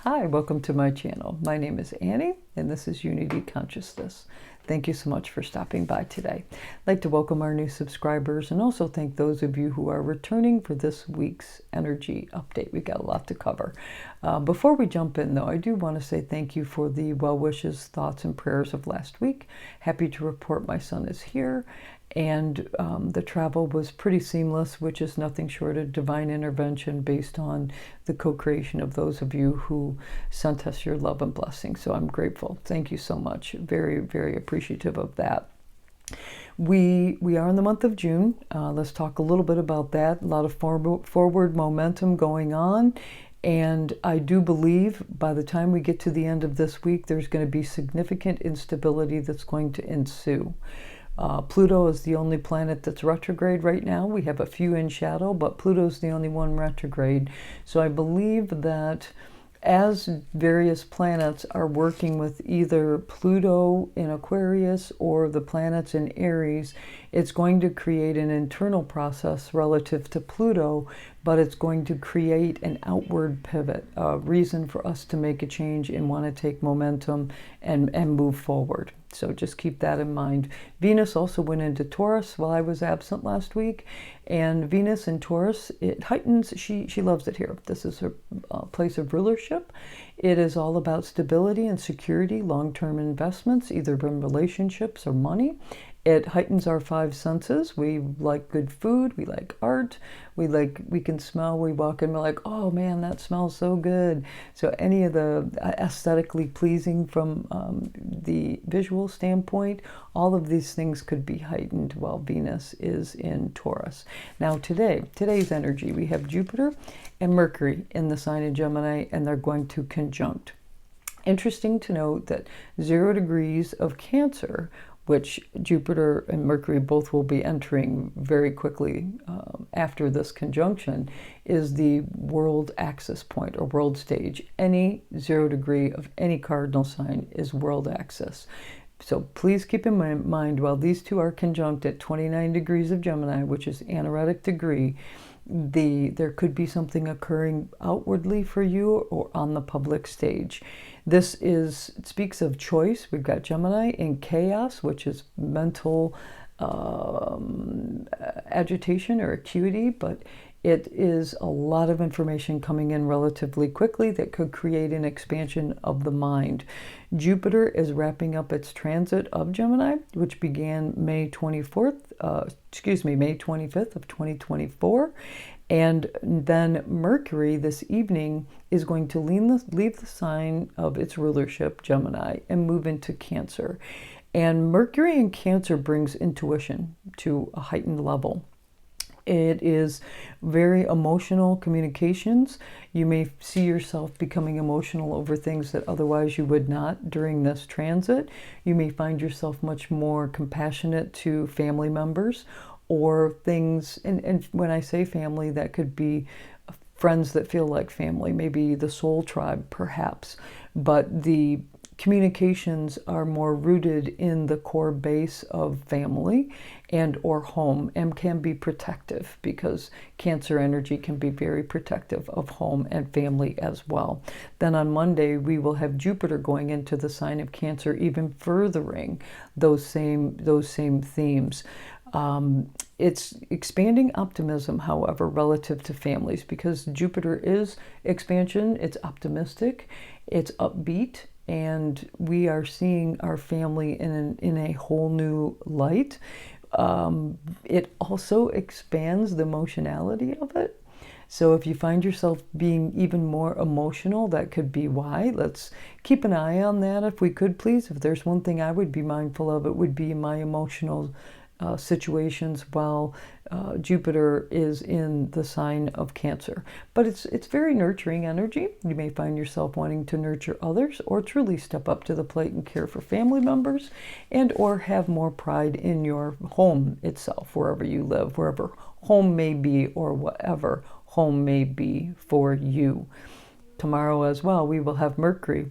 Hi, welcome to my channel. My name is Annie, and this is Unity Consciousness. Thank you so much for stopping by today. I'd like to welcome our new subscribers and also thank those of you who are returning for this week's energy update. We've got a lot to cover. Before we jump in, though, I do want to say thank you for the well wishes, thoughts, and prayers of last week. Happy to report my son is here. And the travel was pretty seamless, which is nothing short of divine intervention based on the co-creation of those of you who sent us your love and blessing. So I'm grateful. Thank you so much. Very, very appreciative of that. We are in the month of June. Let's talk a little bit about that. A lot of forward momentum going on. And I do believe by the time we get to the end of this week, there's going to be significant instability that's going to ensue. Pluto is the only planet that's retrograde right now. We have a few in shadow, but Pluto's the only one retrograde. So I believe that as various planets are working with either Pluto in Aquarius or the planets in Aries, it's going to create an internal process relative to Pluto, but it's going to create an outward pivot, a reason for us to make a change and want to take momentum and move forward. So just keep that in mind. Venus also went into Taurus while I was absent last week. And Venus in Taurus, it heightens, she loves it here. This is her place of rulership. It is all about stability and security, long-term investments, either in relationships or money. It heightens our five senses. We like good food. We like art. We can smell. We walk in, we're like, oh man, that smells so good. So any of the aesthetically pleasing from the visual standpoint, all of these things could be heightened while Venus is in Taurus. Now today's energy, we have Jupiter and Mercury in the sign of Gemini, and they're going to conjunct. Interesting to note that 0 degrees of Cancer, which Jupiter and Mercury both will be entering very quickly after this conjunction, is the world axis point or world stage. Any 0 degree of any cardinal sign is world axis. So please keep in mind, while these two are conjunct at 29 degrees of Gemini, which is anaretic degree, there could be something occurring outwardly for you or on the public stage. It speaks of choice. We've got Gemini in chaos, which is mental agitation or acuity, but it is a lot of information coming in relatively quickly that could create an expansion of the mind. Jupiter is wrapping up its transit of Gemini, which began May 25th of 2024. And then Mercury this evening is going to leave the sign of its rulership, Gemini, and move into Cancer. And Mercury in Cancer brings intuition to a heightened level. It is very emotional communications. You may see yourself becoming emotional over things that otherwise you would not during this transit. You may find yourself much more compassionate to family members or things, and when I say family, that could be friends that feel like family, maybe the soul tribe perhaps, but the communications are more rooted in the core base of family and or home, and can be protective because Cancer energy can be very protective of home and family as well. Then on Monday, we will have Jupiter going into the sign of Cancer, even furthering those same themes. It's expanding optimism, however, relative to families, because Jupiter is expansion, it's optimistic, it's upbeat, and we are seeing our family in a whole new light. It also expands the emotionality of it. So if you find yourself being even more emotional, that could be why. Let's keep an eye on that if we could, please. If there's one thing I would be mindful of, it would be my emotional situations while Jupiter is in the sign of Cancer. But it's very nurturing energy. You may find yourself wanting to nurture others or truly step up to the plate and care for family members, and or have more pride in your home itself, wherever you live, wherever home may be, or whatever home may be for you. Tomorrow as well, we will have Mercury,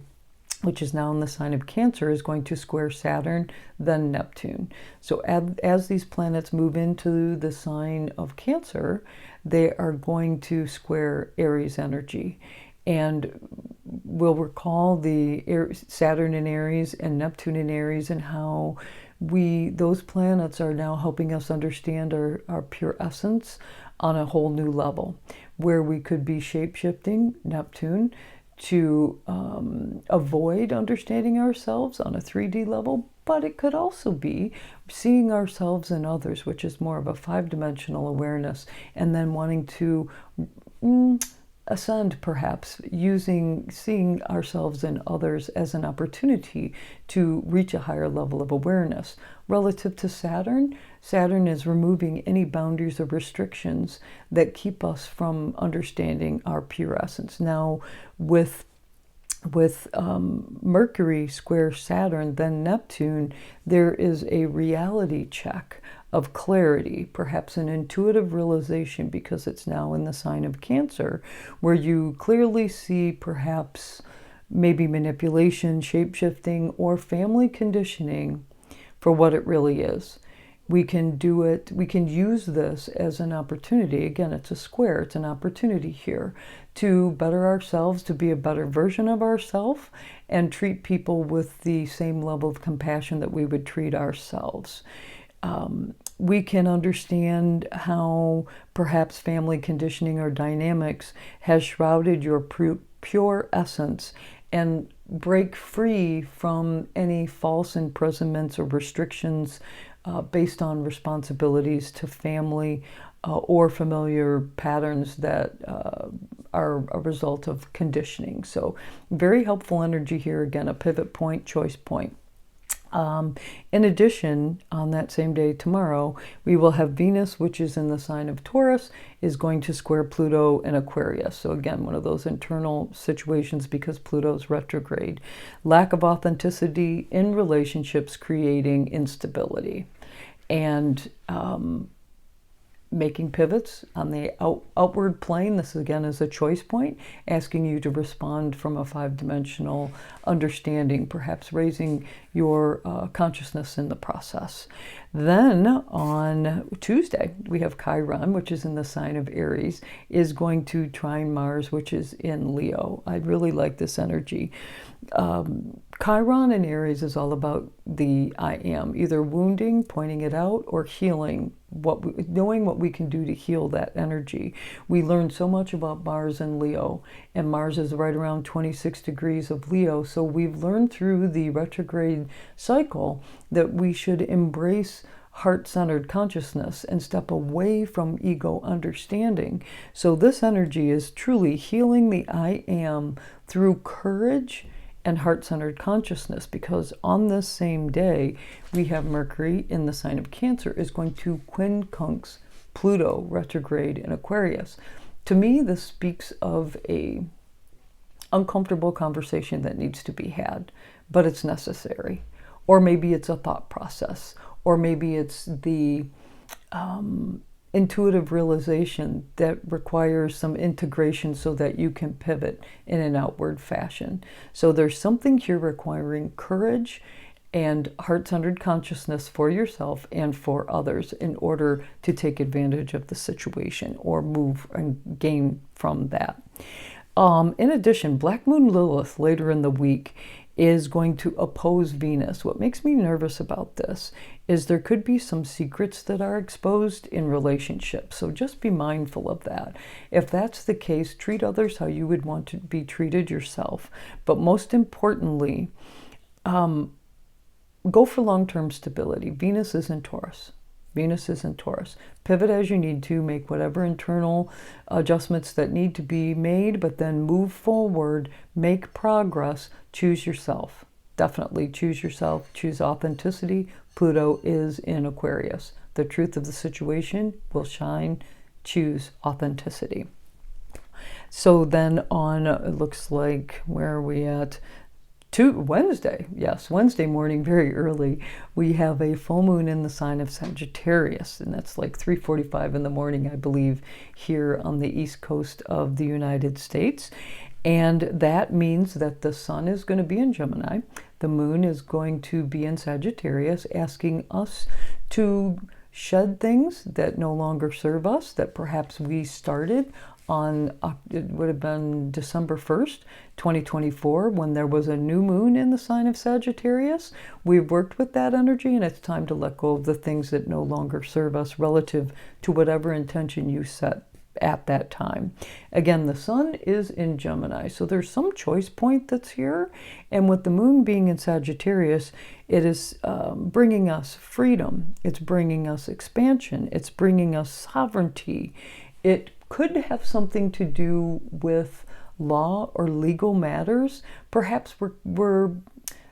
which is now in the sign of Cancer, is going to square Saturn, then Neptune. So as these planets move into the sign of Cancer, they are going to square Aries energy. And will recall the Saturn in Aries and Neptune in Aries, and how those planets are now helping us understand our pure essence on a whole new level, where we could be shape-shifting, Neptune, to avoid understanding ourselves on a 3D level, but it could also be seeing ourselves and others, which is more of a 5-dimensional awareness, and then wanting to ascend, perhaps, seeing ourselves and others as an opportunity to reach a higher level of awareness. Relative to Saturn, Saturn is removing any boundaries or restrictions that keep us from understanding our pure essence. Now, with Mercury square Saturn, then Neptune, there is a reality check of clarity, perhaps an intuitive realization, because it's now in the sign of Cancer, where you clearly see perhaps maybe manipulation, shape-shifting, or family conditioning for what it really is. We can do it, we can use this as an opportunity. Again, it's a square, it's an opportunity here to better ourselves, to be a better version of ourselves, and treat people with the same level of compassion that we would treat ourselves. We can understand how perhaps family conditioning or dynamics has shrouded your pure essence, and break free from any false imprisonments or restrictions based on responsibilities to family or familiar patterns that are a result of conditioning. So very helpful energy here. Again, a pivot point, choice point. In addition, on that same day tomorrow, we will have Venus, which is in the sign of Taurus, is going to square Pluto in Aquarius. So again, one of those internal situations because Pluto's retrograde. Lack of authenticity in relationships, creating instability. And making pivots on the outward plane. This again is a choice point, asking you to respond from a 5-dimensional understanding, perhaps raising your consciousness in the process. Then on Tuesday, we have Chiron, which is in the sign of Aries, is going to trine Mars, which is in Leo. I really like this energy. Chiron in Aries is all about the I am, either wounding, pointing it out, or healing, knowing what we can do to heal that energy. We learn so much about Mars and Leo, and Mars is right around 26 degrees of Leo, so we've learned through the retrograde cycle that we should embrace heart-centered consciousness and step away from ego understanding. So this energy is truly healing the I am through courage and heart-centered consciousness, because on this same day, we have Mercury in the sign of Cancer is going to quincunx Pluto retrograde in Aquarius. To me, this speaks of a uncomfortable conversation that needs to be had, but it's necessary. Or maybe it's a thought process, or maybe it's the intuitive realization that requires some integration so that you can pivot in an outward fashion. So there's something here requiring courage and heart-centered consciousness for yourself and for others in order to take advantage of the situation or move and gain from that. In addition, Black Moon Lilith later in the week is going to oppose Venus. What makes me nervous about this is there could be some secrets that are exposed in relationships. So just be mindful of that. If that's the case, treat others how you would want to be treated yourself. But most importantly, go for long-term stability. Venus is in Taurus. Venus is in Taurus. Pivot as you need to, make whatever internal adjustments that need to be made, but then move forward, make progress, choose yourself. Definitely choose yourself, choose authenticity. Pluto is in Aquarius. The truth of the situation will shine. Choose authenticity. So then on, it looks like, where are we at? Wednesday, yes, Wednesday morning, very early, we have a full moon in the sign of Sagittarius, and that's like 3:45 in the morning, I believe, here on the east coast of the United States. And that means that the sun is going to be in Gemini, the moon is going to be in Sagittarius, asking us to shed things that no longer serve us, that perhaps we started on, it would have been December 1st, 2024, when there was a new moon in the sign of Sagittarius. We've worked with that energy, and it's time to let go of the things that no longer serve us relative to whatever intention you set at that time. Again, the sun is in Gemini, so there's some choice point that's here. And with the moon being in Sagittarius, it is bringing us freedom. It's bringing us expansion. It's bringing us sovereignty. It could have something to do with law or legal matters. Perhaps we're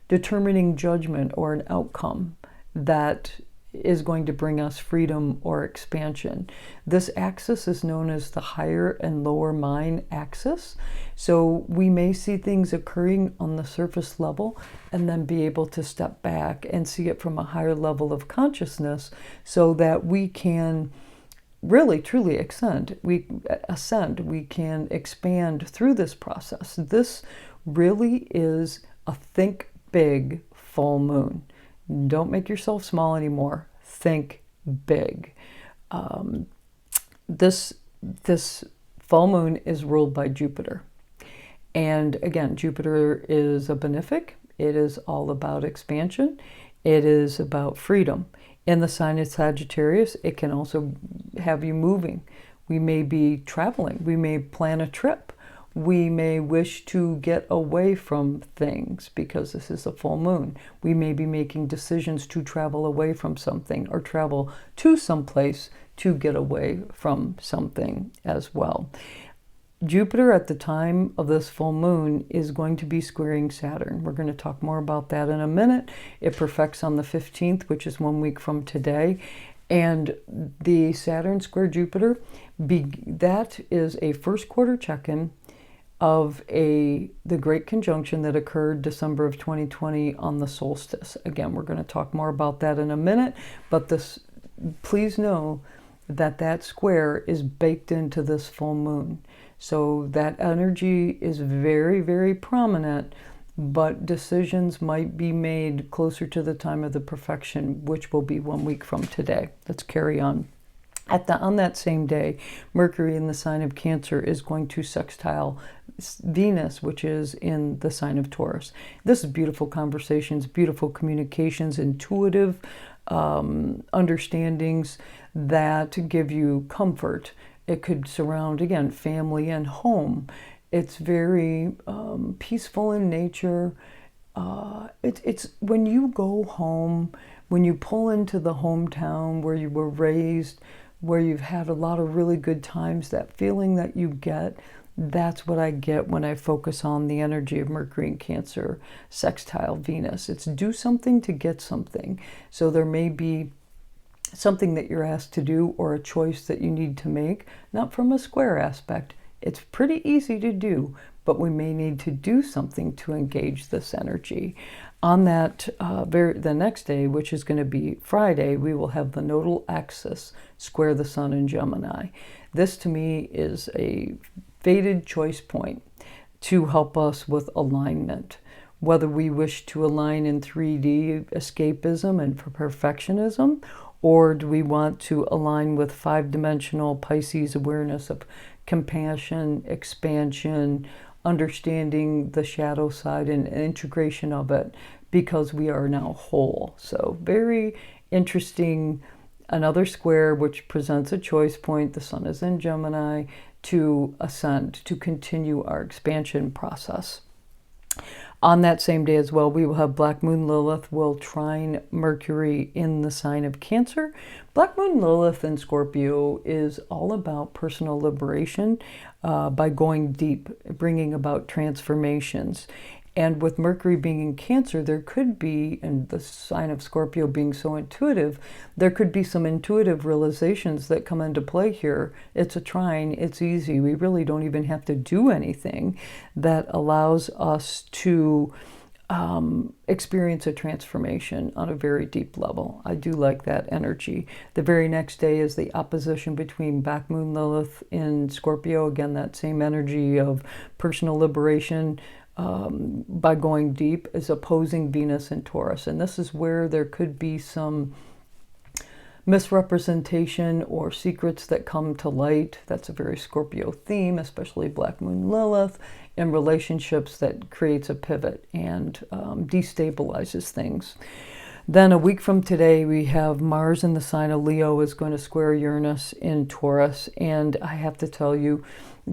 determining judgment or an outcome that is going to bring us freedom or expansion. This axis is known as the higher and lower mind axis. So we may see things occurring on the surface level and then be able to step back and see it from a higher level of consciousness so that we can really truly ascend. We can expand through this process. This really is a think big full moon. Don't make yourself small anymore. Think big. This full moon is ruled by Jupiter. And again, Jupiter is a benefic. It is all about expansion. It is about freedom. In the sign of Sagittarius, it can also have you moving. We may be traveling. We may plan a trip. We may wish to get away from things because this is a full moon. We may be making decisions to travel away from something or travel to someplace to get away from something as well. Jupiter at the time of this full moon is going to be squaring Saturn. We're going to talk more about that in a minute. It perfects on the 15th, which is 1 week from today. And the Saturn square Jupiter, that is a first quarter check-in of the great conjunction that occurred December of 2020 on the solstice. Again, we're going to talk more about that in a minute, but please know that that square is baked into this full moon. So that energy is very, very prominent, but decisions might be made closer to the time of the perfection, which will be 1 week from today. Let's carry on. On that same day, Mercury in the sign of Cancer is going to sextile Venus, which is in the sign of Taurus. This is beautiful conversations, beautiful communications, intuitive understandings that give you comfort. It could surround, again, family and home. It's very peaceful in nature. It's when you go home, when you pull into the hometown where you were raised, where you've had a lot of really good times, that feeling that you get, that's what I get when I focus on the energy of Mercury in Cancer, sextile Venus. It's do something to get something. So there may be something that you're asked to do or a choice that you need to make, not from a square aspect. It's pretty easy to do, but we may need to do something to engage this energy. On that, the next day, which is going to be Friday, we will have the nodal axis square the sun in Gemini. This to me is a fated choice point to help us with alignment. Whether we wish to align in 3D escapism and for perfectionism, or do we want to align with 5-dimensional Pisces awareness of compassion, expansion, understanding the shadow side and integration of it, because we are now whole. So very interesting. Another square which presents a choice point. The sun is in Gemini to ascend, to continue our expansion process. On that same day as well, we will have Black Moon Lilith will trine Mercury in the sign of Cancer. Black Moon Lilith in Scorpio is all about personal liberation by going deep, bringing about transformations. And with Mercury being in Cancer, there could be, and the sign of Scorpio being so intuitive, there could be some intuitive realizations that come into play here. It's a trine, it's easy. We really don't even have to do anything that allows us to experience a transformation on a very deep level. I do like that energy. The very next day is the opposition between Black Moon Lilith in Scorpio. Again, that same energy of personal liberation, by going deep, is opposing Venus and Taurus. And this is where there could be some misrepresentation or secrets that come to light. That's a very Scorpio theme, especially Black Moon Lilith, in relationships that creates a pivot and destabilizes things. Then a week from today, we have Mars in the sign of Leo is going to square Uranus in Taurus. And I have to tell you,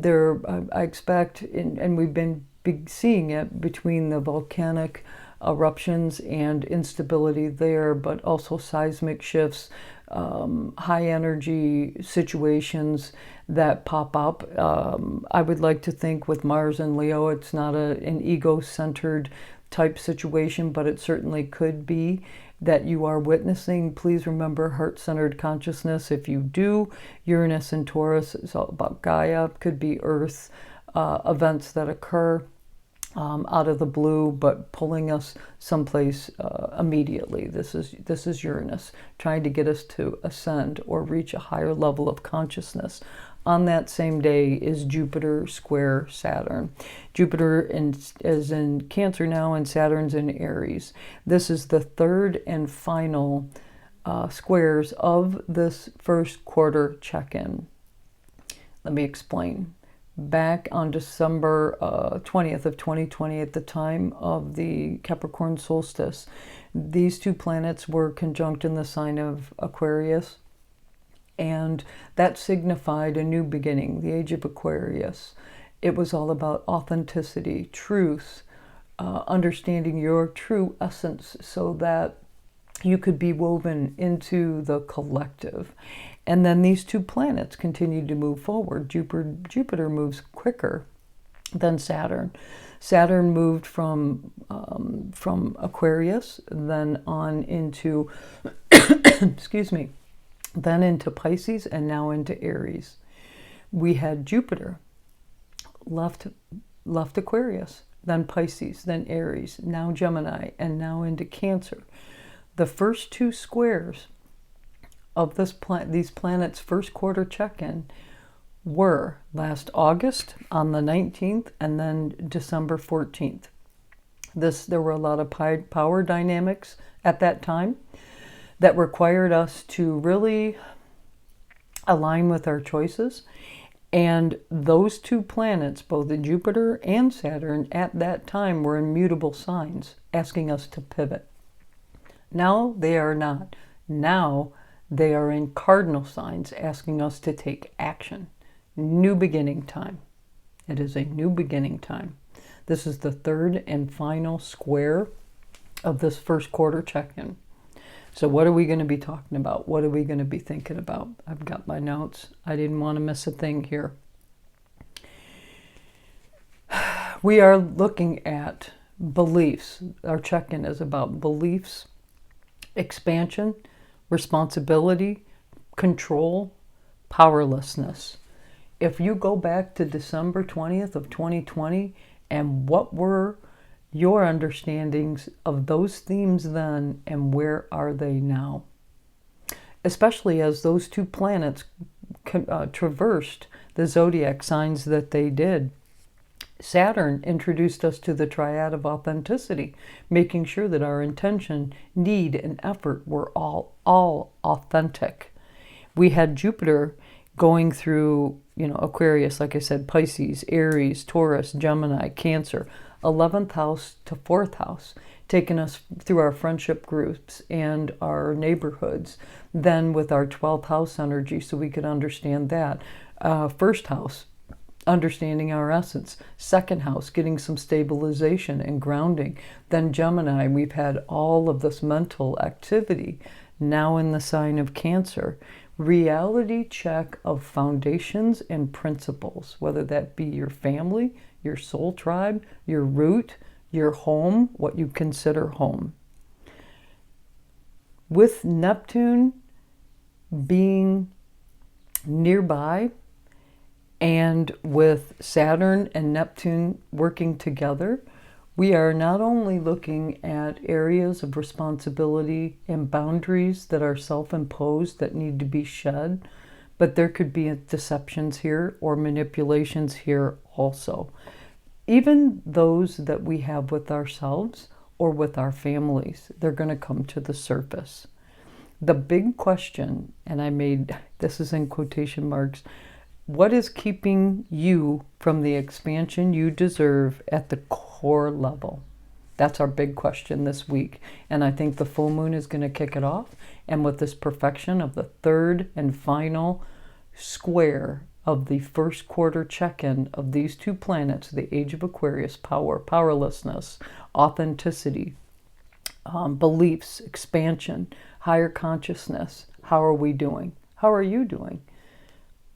I expect, and we've been seeing it between the volcanic eruptions and instability there, but also seismic shifts, high energy situations that pop up. I would like to think with Mars and Leo, it's not an ego-centered type situation, but it certainly could be that you are witnessing. Please remember heart-centered consciousness. If you do, Uranus and Taurus is all about Gaia. Could be Earth events that occur out of the blue, but pulling us someplace immediately. This is Uranus trying to get us to ascend or reach a higher level of consciousness. On that same day is Jupiter square Saturn. Jupiter is in Cancer now, and Saturn's in Aries. This is the third and final squares of this first quarter check-in. Let me explain. Back on December 20th of 2020, at the time of the Capricorn solstice, these two planets were conjunct in the sign of Aquarius, and that signified a new beginning, the Age of Aquarius. It was all about authenticity, truth, understanding your true essence so that you could be woven into the collective. And then these two planets continued to move forward. Jupiter moves quicker than Saturn. Saturn moved from Aquarius, then on into, excuse me, then into Pisces, and now into Aries. We had Jupiter left Aquarius, then Pisces, then Aries, now Gemini, and now into Cancer. The first two squares of these planets' first quarter check-in were last August on the 19th and then December 14th. There were a lot of power dynamics at that time that required us to really align with our choices. And those two planets, both the Jupiter and Saturn, at that time were in mutable signs, asking us to pivot. Now they are not. Now they are in cardinal signs, asking us to take action. New beginning time. It is a new beginning time. This is the third and final square of this first quarter check-in. So what are we going to be talking about? What are we going to be thinking about? I've got my notes. I didn't want to miss a thing here. We are looking at beliefs. Our check-in is about beliefs, expansion, responsibility, control, powerlessness. If you go back to December 20th of 2020, and what were your understandings of those themes then, and where are they now? Especially as those two planets traversed the zodiac signs that they did. Saturn introduced us to the triad of authenticity, making sure that our intention, need, and effort were all authentic. We had Jupiter going through, Aquarius, like I said, Pisces, Aries, Taurus, Gemini, Cancer, 11th house to 4th house, taking us through our friendship groups and our neighborhoods, then with our 12th house energy so we could understand that. First house, understanding our essence. Second house, getting some stabilization and grounding. Then Gemini, we've had all of this mental activity, now in the sign of Cancer. Reality check of foundations and principles, whether that be your family, your soul tribe, your root, your home, what you consider home. With Neptune being nearby, and with Saturn and Neptune working together, we are not only looking at areas of responsibility and boundaries that are self-imposed that need to be shed, but there could be deceptions here or manipulations here also. Even those that we have with ourselves or with our families, they're going to come to the surface. The big question, and I made, this is in quotation marks, what is keeping you from the expansion you deserve at the core level? That's our big question this week. And I think the full moon is going to kick it off. And with this perfection of the third and final square of the first quarter check-in of these two planets, the Age of Aquarius, power, powerlessness, authenticity, beliefs, expansion, higher consciousness. How are we doing? How are you doing?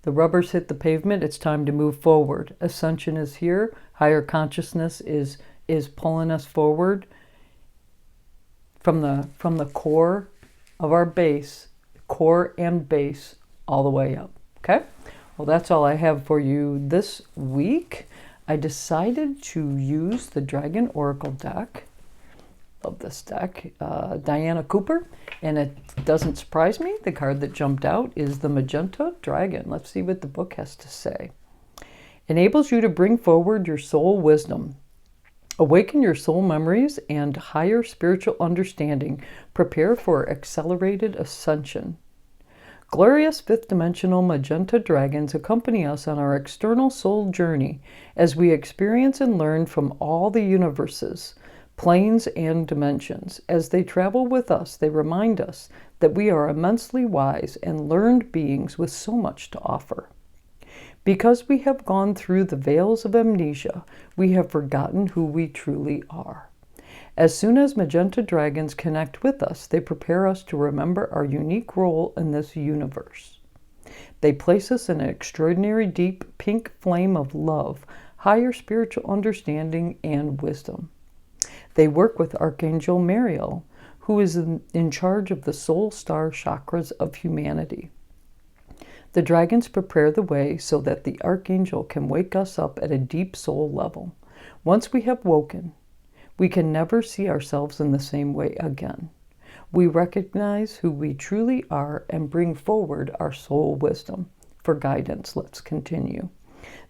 The rubber's hit the pavement. It's time to move forward. Ascension is here. Higher consciousness is pulling us forward from the core of our base, core and base, all the way up. Okay? Well, that's all I have for you this week. I decided to use the Dragon Oracle deck. Love this deck. Diana Cooper. And it doesn't surprise me. The card that jumped out is the Magenta Dragon. Let's see what the book has to say. Enables you to bring forward your soul wisdom. Awaken your soul memories and higher spiritual understanding. Prepare for accelerated ascension. Glorious fifth-dimensional magenta dragons accompany us on our external soul journey as we experience and learn from all the universes, planes, and dimensions. As they travel with us, they remind us that we are immensely wise and learned beings with so much to offer. Because we have gone through the veils of amnesia, we have forgotten who we truly are. As soon as magenta dragons connect with us, they prepare us to remember our unique role in this universe. They place us in an extraordinary deep pink flame of love, higher spiritual understanding, and wisdom. They work with Archangel Mariel, who is in charge of the soul star chakras of humanity. The dragons prepare the way so that the Archangel can wake us up at a deep soul level. Once we have woken, we can never see ourselves in the same way again. We recognize who we truly are and bring forward our soul wisdom. For guidance, let's continue.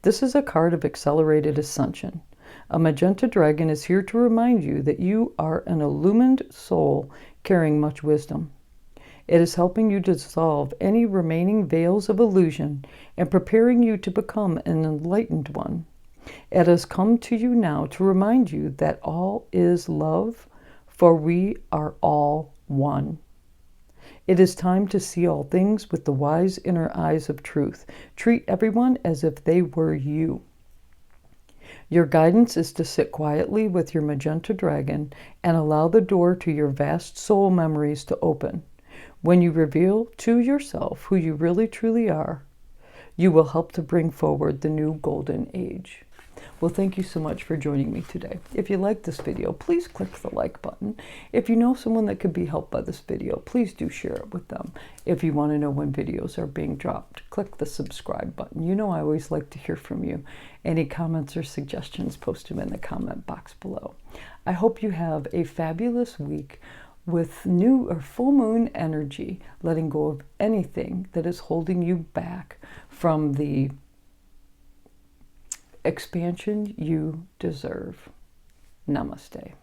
This is a card of accelerated ascension. A magenta dragon is here to remind you that you are an illumined soul carrying much wisdom. It is helping you dissolve any remaining veils of illusion and preparing you to become an enlightened one. It has come to you now to remind you that all is love, for we are all one. It is time to see all things with the wise inner eyes of truth. Treat everyone as if they were you. Your guidance is to sit quietly with your magenta dragon and allow the door to your vast soul memories to open. When you reveal to yourself who you really truly are, you will help to bring forward the new golden age. Well, thank you so much for joining me today. If you like this video, please click the like button. If you know someone that could be helped by this video, please do share it with them. If you want to know when videos are being dropped, click the subscribe button. You know I always like to hear from you. Any comments or suggestions, post them in the comment box below. I hope you have a fabulous week with new or full moon energy, letting go of anything that is holding you back from the expansion you deserve. Namaste.